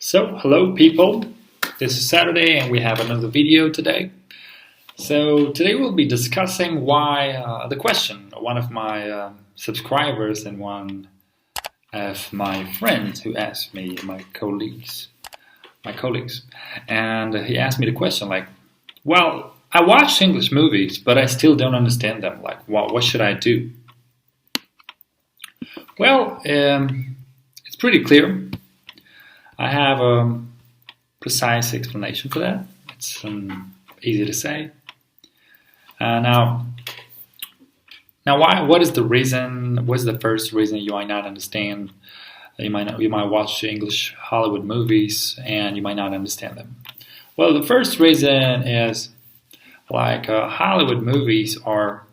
So, hello people, this is Saturday and we have another video today. So, today we'll be discussing why the question, one of my subscribers and one of my friends who asked me, my colleagues, and he asked me the question like, well, I watch English movies, but I still don't understand them, like what should I do? Well, it's pretty clear. I have a precise explanation for that. It's easy to say. Now, why? What is the reason? What's the first reason you might not understand? You might watch English Hollywood movies and you might not understand them. Well, the first reason is like Hollywood movies are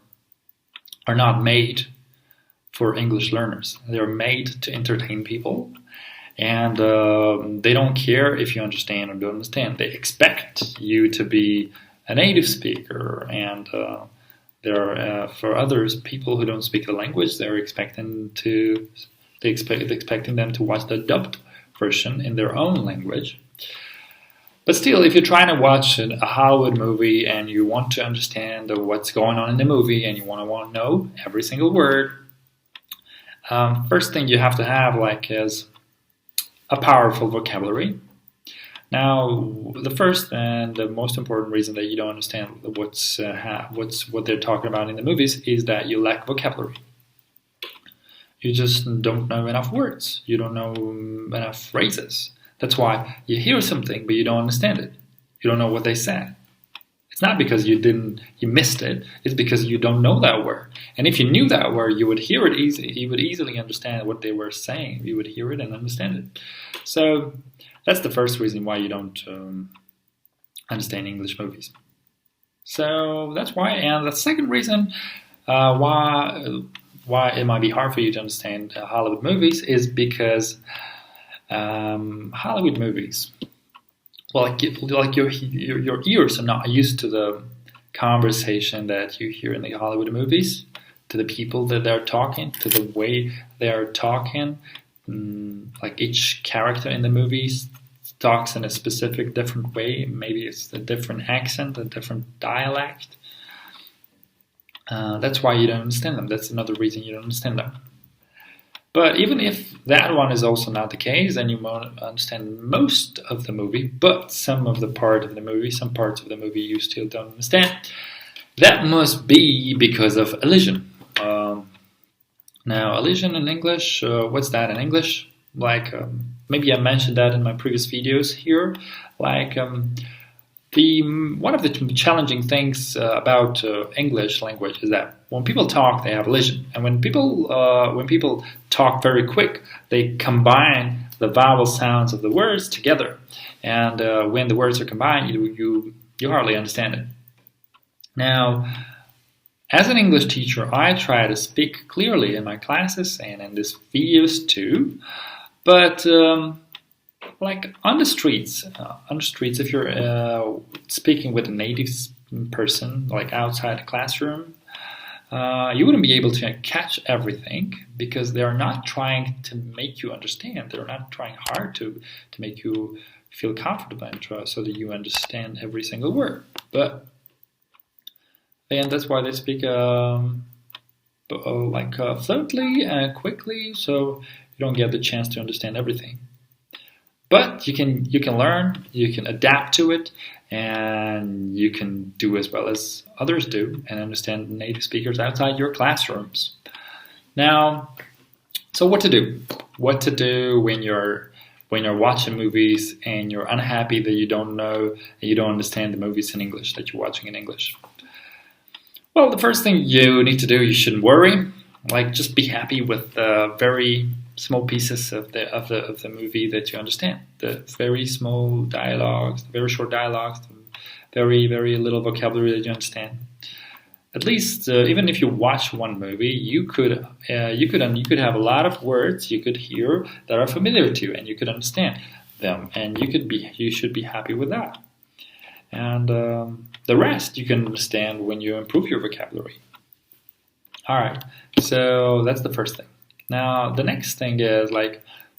not made for English learners. They're made to entertain people. And they don't care if you understand or don't understand. They expect you to be a native speaker, and for others, people who don't speak the language, they're expecting them to watch the dubbed version in their own language. But still, if you're trying to watch a Hollywood movie and you want to understand what's going on in the movie and you want to know every single word, first thing you have to have is a powerful vocabulary. Now, the first and the most important reason that you don't understand what they're talking about in the movies is that you lack vocabulary. You just don't know enough words. You don't know enough phrases. That's why you hear something, but you don't understand it. You don't know what they said. It's not because you missed it. It's because you don't know that word. And if you knew that word, you would hear it easily. You would easily understand what they were saying. You would hear it and understand it. So that's the first reason why you don't understand English movies. So that's why. And the second reason why it might be hard for you to understand Hollywood movies is because Hollywood movies. Well, your ears are not used to the conversation that you hear in the Hollywood movies, to the people that they're talking, to the way they're talking. Like each character in the movies talks in a specific different way. Maybe it's a different accent, a different dialect. That's why you don't understand them. That's another reason you don't understand them. But even if that one is also not the case, then you won't understand most of the movie, but some parts of the movie you still don't understand. That must be because of elision. Now, elision in English, what's that in English? Maybe I mentioned that in my previous videos here. One of the challenging things about English language is that when people talk, they have elision, and when people talk very quick, they combine the vowel sounds of the words together, and when the words are combined, you hardly understand it. Now, as an English teacher, I try to speak clearly in my classes and in these videos too, but on the streets, if you're speaking with a native person, like outside the classroom, you wouldn't be able to catch everything because they're not trying to make you understand. They're not trying hard to make you feel comfortable and so that you understand every single word. And that's why they speak fluently and quickly, so you don't get the chance to understand everything. But you can learn, you can adapt to it, and you can do as well as others do and understand native speakers outside your classrooms. Now, so what to do? What to do when you're watching movies and you're unhappy that you don't know and you don't understand the movies in English that you're watching in English? Well, the first thing you need to do, you shouldn't worry. Just be happy with very small pieces of the movie that you understand. The very small dialogues, the very short dialogues, the very, very little vocabulary that you understand. At least, even if you watch one movie, you could have a lot of words you could hear that are familiar to you, and you could understand them, and you should be happy with that. And the rest you can understand when you improve your vocabulary. All right, so that's the first thing. Now, the next thing is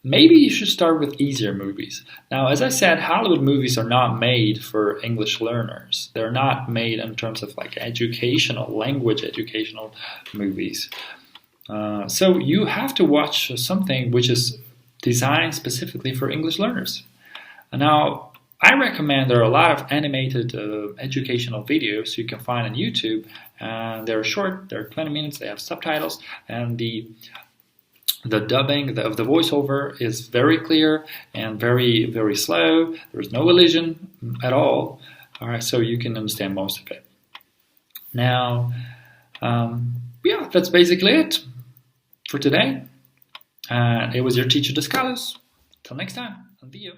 maybe you should start with easier movies. Now, as I said, Hollywood movies are not made for English learners. They're not made in terms of like language educational movies. So you have to watch something which is designed specifically for English learners. Now, I recommend there are a lot of animated educational videos you can find on YouTube. They're short, they're 20 minutes, they have subtitles, and the dubbing of the voiceover is very clear and very, very slow. There's no elision at all. All right, so you can understand most of it. Now, yeah, that's basically it for today. It was your teacher, Descalos. Till next time, adieu.